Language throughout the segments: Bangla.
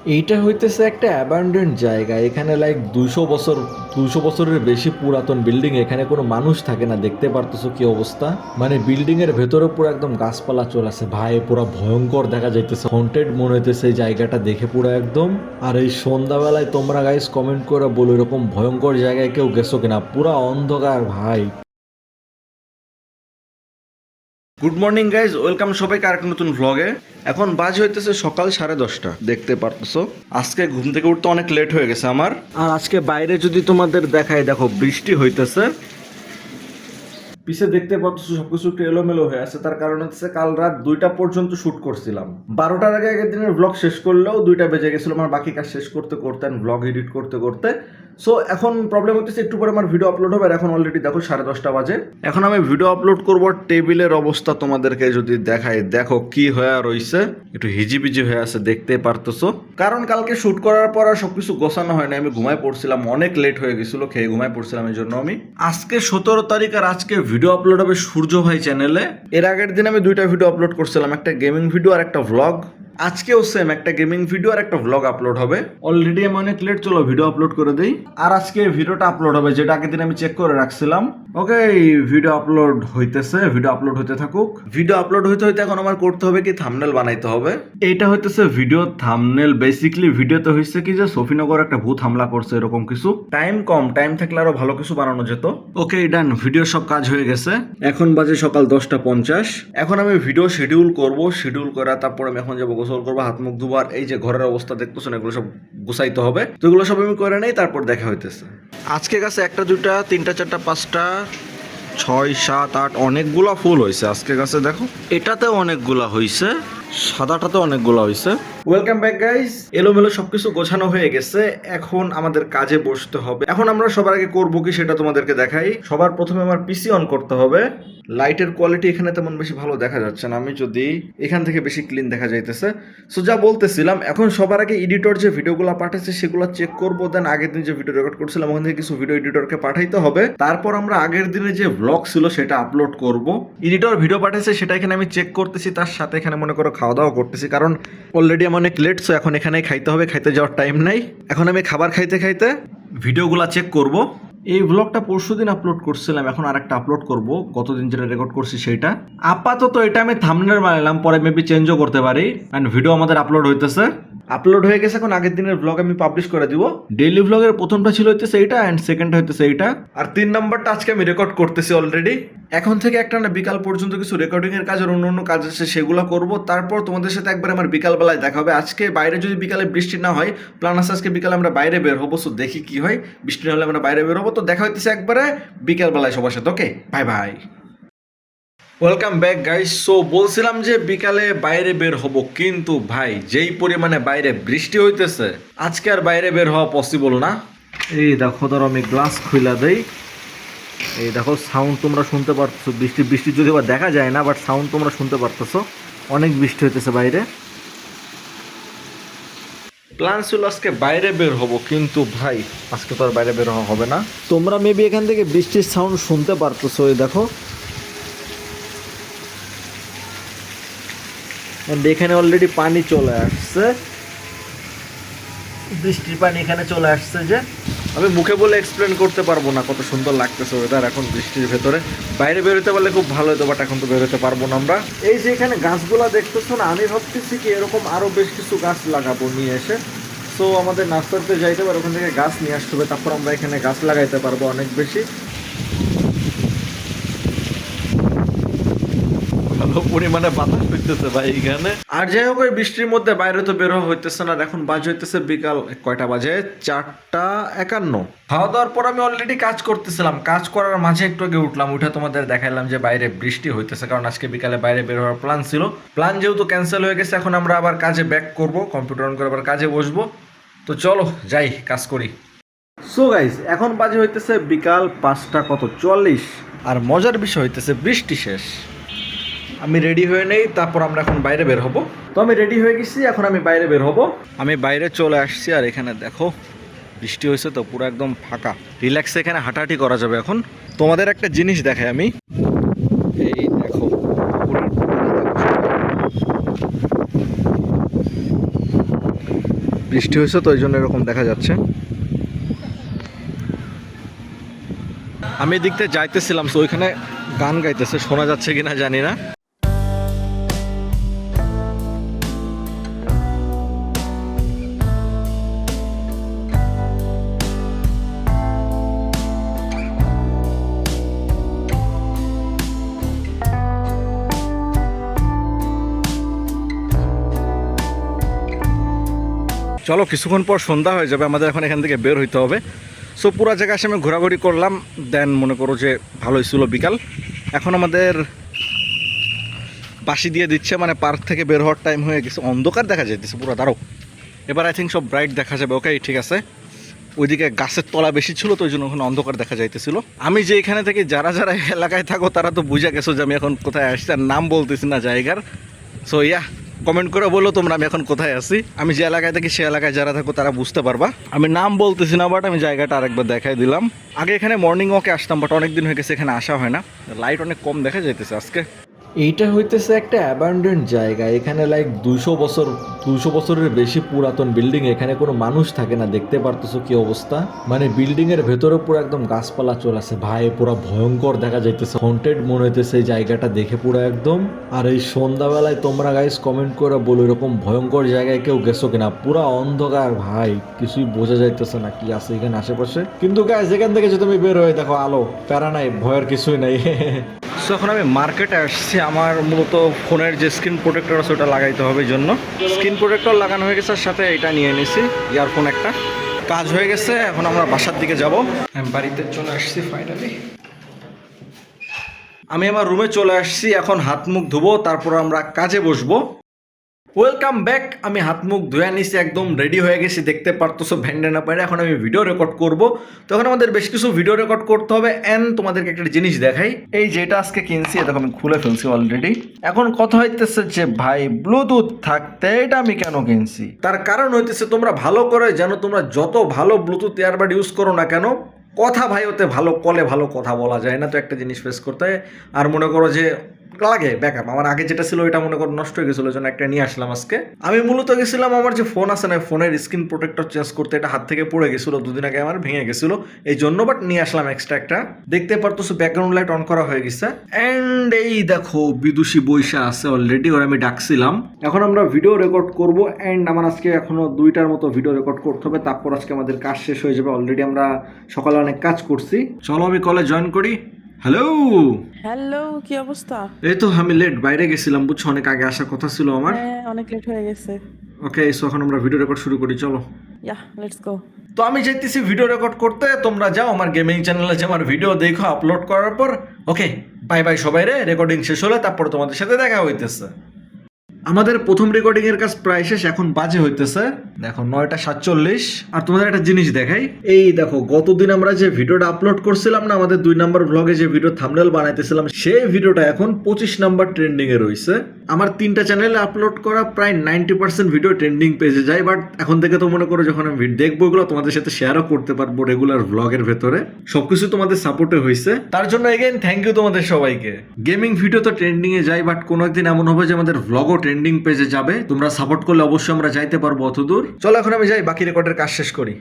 এইটা হইতেছে একটা অ্যাবান্ডেন্ট জায়গা। এখানে লাইক 200 বছর, 200 বছরের বেশি পুরাতন বিল্ডিং। এখানে কোনো মানুষ থাকে না, দেখতে পারতেছো কি অবস্থা। মানে বিল্ডিং এর ভেতরে পুরো একদম গাছপালা চলে আছে ভাই, পুরো ভয়ঙ্কর দেখা যাইতেছে, হন্টেড মনে হইতেছে এই জায়গাটা দেখে পুরো একদম। আর এই সন্ধ্যাবেলায় তোমরা গাইস কমেন্ট করে বলো এরকম ভয়ঙ্কর জায়গায় কেউ গেছো কিনা, পুরা অন্ধকার ভাই। গুড মর্নিং গাইজ, ওয়েলকাম সবাইকে আরেকটা নতুন ভ্লগে। এখন বাজে হইতেছে সকাল 10:30, দেখতে পারতেছো। আজকে ঘুম থেকে উঠতে অনেক লেট হয়ে গেছে আমার। আর আজকে বাইরে যদি তোমাদের দেখায়, দেখো বৃষ্টি হইতেছে। পিছে দেখতে পাচ্ছ সবকিছু একটু এলোমেলো হয়ে আছে, তার কারণ হচ্ছে কাল রাত 2টা পর্যন্ত শুট করছিলাম। 12টার আগে আগের দিনের ব্লগ শেষ করলেও 2টা বেজে গেছিল আমার বাকি কাজ শেষ করতে করতে, ব্লগ এডিট করতে করতে। সো এখন প্রবলেম হচ্ছে একটু পরে আমার ভিডিও আপলোড হবে, আর এখন অলরেডি দেখো 10:30 বাজে। এখন আমি ভিডিও আপলোড করবো, টেবিলের অবস্থা তোমাদেরকে যদি দেখাই, দেখো কি হয়ে রইছে, একটু হিজিবিজি হয়ে আছে, দেখতে পারতেছো। কারণ কালকে শুট করার পর আর সবকিছু গোছানো হয় না, আমি ঘুমায় পড়ছিলাম, অনেক লেট হয়ে গেছিল, খেয়ে ঘুমায় পড়ছিলাম। এই জন্য আমি আজকে 17 তারিখ, আর আজকে ভিডিও আপলোড হবে সূর্য ভাই চ্যানেলে। এর আগের দিন আমি 2টা ভিডিও আপলোড করছিলাম, একটা গেমিং ভিডিও আর একটা ভ্লগ। আজকেও সেম একটা গেমিং ভিডিও আর একটা ভ্লগ আপলোড হবে। অলরেডি আমি অনেক লেট, চলো ভিডিও আপলোড করে দেই। আর আজকে ভিডিওটা আপলোড হবে, যেটা আগের দিন আমি চেক করে রাখছিলাম। ওকে, ভিডিও আপলোড হইতেছে, ভিডিও আপলোড হইতে থাকুক। ভিডিও আপলোড হইতে হইতে এখন আমার করতে হবে কি, থাম্বনেল বানাইতে হবে। এইটা হইতেছে ভিডিও থাম্বনেল। বেসিক্যালি ভিডিওতে হইছে কি যে সফিনগর একটা ভূত হামলা করছে, এরকম কিছু। টাইম কম, টাইম থাকলে আরো ভালো কিছু বানানো যেত। ওকে ডান, ভিডিও সব কাজ হয়ে গেছে। এখন বাজে সকাল 10:50। এখন আমি ভিডিও শিডিউল করব, শিডিউল করা তারপর আমি এখন যাবো গোসল করবো, হাত মুখ ধোবো। আর এই যে ঘরের অবস্থা দেখতেছেন, এগুলো সব গুছাইতে হবে, তো এগুলো সব আমি করে নেই, তারপর দেখা হইতেছে। আজকে গাছে 1টা 2টা 3টা 4টা 5টা 6 7 8 অনেকগুলা ফুল হয়েছে আজকে গাছে, দেখো এটাতে অনেকগুলা হয়েছে, সাদাটাতে অনেকগুলা হয়েছে। ওয়েলকাম ব্যাক গাইস, এলোমেলো সবকিছু গোছানো হয়ে গেছে। এখন আমাদের কাজে বসতে হবে। এখন আমরা সবার আগে করবো কি সেটা তোমাদেরকে দেখাই। সবার প্রথমে আমার পিসি অন করতে হবে। লাইটের কোয়ালিটি এখানে তেমন বেশি ভালো দেখা যাচ্ছে না, আমি যদি এখান থেকে বেশি ক্লিন দেখা যাইতেছে। সো যা বলতেছিলাম, এখন সবার আগে এডিটর যে ভিডিওগুলো পাঠাচ্ছে সেগুলো চেক করবো। দেন আগের দিন যে ভিডিও রেকর্ড করছিলাম ওখান থেকে কিছু ভিডিও এডিটরকে পাঠাইতে হবে। তারপর আমরা আগের দিনে যে ব্লগ ছিল সেটা আপলোড করব। এডিটর ভিডিও পাঠাইছে সেটা এখানে আমি চেক করতেছি, তার সাথে এখানে মনে করো খাওয়া দাওয়া করতেছি, কারণ অলরেডি আমার অনেক লেট। সো এখন এখানেই খাইতে হবে, খাইতে যাওয়ার টাইম নাই। এখন আমি খাবার খাইতে খাইতে ভিডিওগুলো চেক করব। এই ব্লগটা পরশুদিন আপলোড করছিলাম, এখন আরেকটা আপলোড করব, গতদিন যেটা রেকর্ড করছি সেটা। আপাতত এটা আমি থাম্বনেল বানালাম, পরে মেবি চেঞ্জও করতে পারি। এন্ড ভিডিও আমাদের আপলোড হইতেছে, আপলোড হয়ে গেছে। এখন আগের দিনের ব্লগ আমি পাবলিশ করে দিব। ডেইলি ব্লগের প্রথমটা ছিল হইতেছে এইটা, এন্ড সেকেন্ডটা হইতেছে এইটা, আর 3 নাম্বারটা আজকে আমি রেকর্ড করতেছি অলরেডি। এখন থেকে একটা না বিকাল পর্যন্ত কিছু রেকর্ডিং এর কাজ আর অন্য কাজ আছে, সেগুলো করব। তারপর তোমাদের সাথে একবার আমার বিকাল বেলায় দেখা হবে। আজকে বাইরে যদি বিকালে বৃষ্টি না হয়, প্ল্যান আছে আজকে বিকালে আমরা বাইরে বের হবো। সো দেখি কি হয়, বৃষ্টি না হলে আমরা বাইরে বের হবো। তো দেখা হইতেছে একবারে বিকাল বেলায় সবার সাথে। Okay, bye bye. Welcome back guys. So বলছিলাম যে বিকালে বাইরে বের হব, কিন্তু ভাই যেই পরিমাণে বাইরে বৃষ্টি হইতেছে, আজকে আর বাইরে বের হওয়া পসিবল না। এই দেখো, ধরো আমি গ্লাস খুইলা দেই। এই দেখো সাউন্ড তোমরা শুনতে পারতেছো, বৃষ্টি বৃষ্টি যদি বা দেখা যায় না, বাট সাউন্ড তোমরা শুনতে পারতেছো। অনেক বৃষ্টি হইতেছে বাইরে। প্ল্যান ছিল আজকে বাইরে বের হব, কিন্তু ভাই আজকে তো আর বাইরে বের হওয়া হবে না। তোমরা মেবি এখান থেকে বৃষ্টির সাউন্ড শুনতে পারতেছো। এই দেখো, এখানে অলরেডি পানি চলে আসছে, বৃষ্টির পানি এখানে চলে আসছে। যে আমি মুখে বলে এক্সপ্লেন করতে পারবো না কত সুন্দর লাগতেছে ওয়েদার এখন বৃষ্টির ভেতরে। বাইরে বেরোতে পারলে খুব ভালো হতো, বাট এখন তো বেরোতে পারবো না আমরা। এই যে এখানে গাছগুলা দেখতেছো না, আমি ভাবতেছি কি এরকম আরো বেশ কিছু গাছ লাগাবো নিয়ে এসে। সো আমাদের নার্সারিতে যাইতে পারে, ওখান থেকে গাছ নিয়ে আসতে হবে, তারপর আমরা এখানে গাছ লাগাইতে পারবো অনেক বেশি ভালো পরিমাণে বাতাস হইতেছে ভাই এখানে। আর যাই হোক, ওই বৃষ্টির মধ্যে বাইরে তো বের হওয়া হইতেছে না। এখন বাজে হইতেছে বিকাল, কয়টা বাজে, 4:51। খাওয়া দাওয়ার পর আমি অলরেডি কাজ করতেছিলাম, কাজ করার মাঝে একটু আগে উঠলাম, উঠে তোমাদের দেখাইলাম যে বাইরে বৃষ্টি হইতেছে, কারণ আজকে বিকালে বাইরে বের হওয়ার প্ল্যান ছিল। প্ল্যান যেহেতু ক্যান্সেল হয়ে গেছে, এখন আমরা আবার কাজে ব্যাক করব, কম্পিউটার অন করে আবার কাজে বসবো। তো চলো যাই, কাজ করি। সো গাইজ, এখন বাজে হইতেছে বিকাল 5:40। আর মজার বিষয় হইতেছে বৃষ্টি শেষ। আমি রেডি হয়ে নেই, তারপর আমরা এখন বাইরে বের হব। তো আমি রেডি হয়ে গেছি, এখন আমি বাইরে বের হব। আমি বাইরে চলে আসছি, আর এখানে দেখো বৃষ্টি হয়েছে তো পুরো একদম ফাঁকা, রিল্যাক্সে এখানে হাঁটাহাঁটি করা যাবে। এখন তোমাদের একটা জিনিস দেখাই আমি, এই দেখো বৃষ্টি হয়েছে তো ওই জন্য এরকম দেখা যাচ্ছে। আমি এদিক থেকে যাইতেছিলাম, তো ওইখানে গান গাইতেছে, শোনা যাচ্ছে কিনা জানি না। চলো কিছুক্ষণ পর সন্ধ্যা হয়ে যাবে, আমাদের এখন এখান থেকে বের হইতে হবে। সো পুরো জায়গায় এসে আমি ঘোরাঘুরি করলাম, দেন মনে করো যে ভালোই ছিল বিকাল। এখন আমাদের বাসি দিয়ে দিচ্ছে, মানে পার্ক থেকে বের হওয়ার টাইম হয়ে গেছে। অন্ধকার দেখা যাইতেছে পুরো, দাঁড়ো এবার আই থিঙ্ক সব ব্রাইট দেখা যাবে। ওকে ঠিক আছে, ওইদিকে গাছের তলা বেশি ছিল তো ওই জন্য ওখানে অন্ধকার দেখা যাইতেছিল। আমি যে এখানে থেকে যারা যারা এলাকায় থাকো তারা তো বুঝে গেছো যে আমি এখন কোথায় আসছি, আর নাম বলতেছি না জায়গার। সো ইয়া, কমেন্ট করে বলো তোমরা আমি এখন কোথায় আছি। আমি যে এলাকায় থাকি সে এলাকায় যারা থাকো তারা বুঝতে পারবা। আমি নাম বলতেছি না, বাট আমি জায়গাটা আরেকবার দেখাই দিলাম। আগে এখানে মর্নিং ওয়াকে আসতাম, বাট অনেকদিন হয়ে গেছে এখানে আসা হয় না, লাইট অনেক কম দেখা যাইতেছে আজকে। এইটা হইতেছে একটা অ্যাবান্ডেন্ট জায়গা, এখানে লাইক 200 বছরের বেশি পুরাতন বিল্ডিং, এখানে কোনো মানুষ থাকে না। দেখতে পারতেছো কি অবস্থা, মানে বিল্ডিং এর ভেতরে পুরো একদম গাছপালা চলে আছে ভাই, পুরো ভয়ঙ্কর দেখা যাইতেছে, হন্টেড মনে হইতেছে এই জায়গাটা দেখে পুরো একদম। আর এই সন্ধ্যাবেলায় তোমরা গাইস কমেন্ট করে বলো এরকম ভয়ঙ্কর জায়গায় কেউ গেছো কিনা। পুরো অন্ধকার ভাই, কিছুই বোঝা যাইতেছে না কি আছে এখানে আশেপাশে। কিন্তু গাইস এখান থেকে যদি তুমি বের হয়ে দেখো আলো, প্যারা নাই, ভয়ের কিছুই নাই। সো এখন আমি মার্কেটে আসছি, আমার মূলত ফোনের যে স্ক্রিন প্রোটেক্টর আছে ওটা লাগাইতে হবে, জন্য স্ক্রিন প্রোটেক্টর লাগানো হয়ে গেছে, সাথে এটা নিয়ে নিয়েছি ইয়ারফোন একটা। কাজ হয়ে গেছে, এখন আমরা বাসার দিকে যাব। আমি বাড়িতে চলে আসছি ফাইনালি। আমি আমার রুমে চলে আসছি, এখন হাত মুখ ধুবো, তারপর আমরা কাজে বসবো। Welcome back. আমি হাত মুখ ধুয়ে নিছি, একদম রেডি হয়ে গেছি, দেখতে পারতেছো ভ্যান্ডে না পারে। এখন আমি ভিডিও রেকর্ড করব, তখন আমাদের বেশ কিছু ভিডিও রেকর্ড করতে হবে। অ্যান্ড তোমাদেরকে একটা জিনিস দেখাই, এই যেটা আজকে কিনছি এটা আমি খুলে ফেলছি অলরেডি। এখন কথা হইতেছে যে ভাই ব্লুটুথ থাকতে এটা আমি কেন কিনছি, তার কারণ হইতেছে তোমরা ভালো করে জানো, তোমরা যত ভালো ব্লুটুথ ইয়ারবাড ইউজ করো না কেন, কথা ভাই ওতে ভালো কলে ভালো কথা বলা যায় না। তো একটা জিনিস ফেস করতে হয়, আর মনে করো যে লাগে ব্যাকআপ। আমার আগে যেটা ছিল ওইটা মনে করো নষ্ট হয়ে গেছিলো, জন্য একটা নিয়ে আসলাম আজকে। আমি মূলত গেছিলাম আমার যে ফোন আছে না, ফোনের স্ক্রিন প্রোটেক্টর চেঞ্জ করতে, এটা হাত থেকে পড়ে গেছিলো দুদিন আগে, আমার ভেঙে গেছিলো এই জন্য, বাট নিয়ে আসলাম এক্সট্রা একটা। দেখতে পারতেছো ব্যাকগ্রাউন্ড লাইট অন করা হয়ে গেছে। অ্যান্ড এই দেখো বিদুষী বৈশা আছে অলরেডি, ওর আমি ডাকছিলাম। এখন আমরা ভিডিও রেকর্ড করব, অ্যান্ড আমার আজকে এখনো 2টার মতো ভিডিও রেকর্ড করতে হবে, তারপর আজকে আমাদের কাজ শেষ হয়ে যাবে। অলরেডি আমরা সকালে অনেক কাজ করছি। চলো আমি কলে জয়েন করি। হ্যালো হ্যালো, কি অবস্থা? এই তো আমি লেট, বাইরে গেছিলাম বুঝছো, অনেক আগে আসার কথা ছিল আমার। হ্যাঁ, অনেক লেট হয়ে গেছে। ওকে, সো এখন আমরা ভিডিও রেকর্ড শুরু করি, চলো। ইয়া, লেটস গো। তো আমি যাইতেছি ভিডিও রেকর্ড করতে, তোমরা যাও আমার গেমিং চ্যানেলে, যে আমার ভিডিও দেখো আপলোড করার পর। ওকে বাই বাই সবাই রে, রেকর্ডিং শেষ হলে তারপর তোমাদের সাথে দেখা হইতেছে। আমাদের প্রথম রেকর্ডিং এর কাজ প্রায় শেষ, এখন বাজে হইতেছে দেখো 9:47। আর তোমাদের একটা জিনিস দেখাই, এই দেখো গতদিন আমরা যে ভিডিওটা আপলোড করছিলাম না, আমাদের 2 নাম্বার ব্লগে যে ভিডিও থাম্বনেল বানাইতেছিলাম, সেই ভিডিওটা এখন 25 নাম্বার ট্রেন্ডিং এ রয়েছে। আমার 3টা চ্যানেলে আপলোড করা প্রায় 90% ভিডিও ট্রেন্ডিং পেজে যায়। বাট এখন থেকে তো মনে করো যখন আমি দেখবো এগুলো তোমাদের সাথে শেয়ারও করতে পারবো রেগুলার ব্লগের ভেতরে। সবকিছু তোমাদের সাপোর্টে হয়েছে, তার জন্য এগেইন থ্যাংক ইউ তোমাদের সবাইকে। গেমিং ভিডিও তো ট্রেন্ডিং এ যায়, বাট কোনো একদিন এমন হবে যে আমাদের ব্লগও ট্রেন্ডিং পেজে যাবে। তোমরা সাপোর্ট করলে অবশ্যই আমরা যাইতে পারবো অতদূর। চলো এখন আমি যাই, বাকি রেকর্ডের কাজ শেষ করি।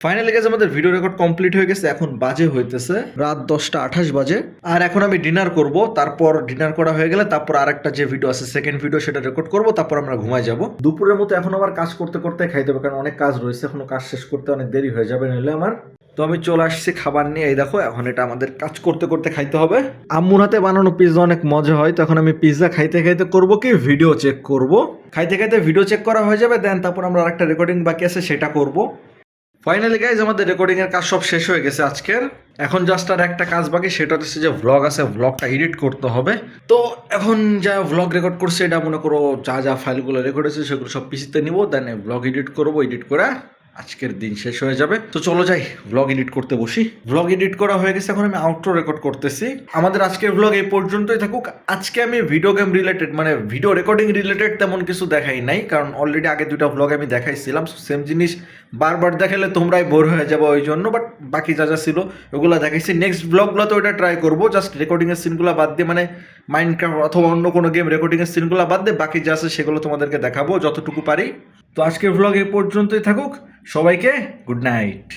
ফাইনালি গেছে আমাদের ভিডিও রেকর্ড কমপ্লিট হয়ে গেছে, এখন বাজে হইতেছে রাত 10:28 বাজে। আর এখন আমি ডিনার করব, তারপর ডিনার করা হয়ে গেলে তারপর আরেকটা যে ভিডিও আছে সেকেন্ড ভিডিও সেটা রেকর্ড করব, তারপর আমরা ঘুমাই যাব। দুপুরের মতো এখন আবার কাজ করতে করতে খাইতে হবে, কারণ অনেক কাজ রয়েছে, এখনো কাজ শেষ করতে অনেক দেরি হয়ে যাবে নইলে আমার। তো আমি চলে আসছি খাবার নিয়ে, এই দেখো এখন এটা আমাদের কাজ করতে করতে খাইতে হবে। আম্মুর হাতে বানানো পিৎজা অনেক মজা হয়, তখন আমি পিৎজা খাইতে খাইতে করব কি ভিডিও চেক করব। খাইতে খাইতে ভিডিও চেক করা হয়ে যাবে, দেন তারপর আমরা আরেকটা রেকর্ডিং বাকি আছে সেটা করব। ফাইনালি গাইজ আমাদের রেকর্ডিং এর কাজ সব শেষ হয়ে গেছে আজকের। এখন জাস্ট আর একটা কাজ বাকি, সেটা হচ্ছে যে ভ্লগ আছে, ভ্লগটা এডিট করতে হবে। তো এখন যা ভ্লগ রেকর্ড করছে এটা মনে করো যা যা ফাইলগুলো রেকর্ড হয়েছে সেগুলো সব পিসিতে নিবো, দেন ভ্লগ এডিট করবো, এডিট করে আজকের দিন শেষ হয়ে যাবে। তো চলো যাই ভ্লগ এডিট করতে বসি। ভ্লগ এডিট করা হয়ে গেছে, এখন আমি আউটরো রেকর্ড করতেছি। আমাদের আজকের ভ্লগ এই পর্যন্তই থাকুক। আজকে আমি ভিডিও গেম রিলেটেড মানে ভিডিও রেকর্ডিং রিলেটেড তেমন কিছু দেখাই নাই, কারণ অলরেডি আগে 2টা ভ্লগ আমি দেখাইছিলাম। সেম জিনিস বারবার দেখালে তোমরাই বোর হয়ে যাবো ওই জন্য, বাট বাকি যা যা ছিল ওগুলো দেখাইছি। নেক্সট ব্লগগুলো তো ওইটা ট্রাই করবো, জাস্ট রেকর্ডিংয়ের সিনগুলো বাদ দিয়ে, মানে মাইনক্রাফট অথবা অন্য কোনো গেম রেকর্ডিংয়ের সিনগুলো বাদ দিয়ে বাকি যা আছে সেগুলো তোমাদেরকে দেখাবো যতটুকু পারি। তো আজকের ভ্লগ এ পর্যন্তই থাকুক, সবাইকে গুড নাইট।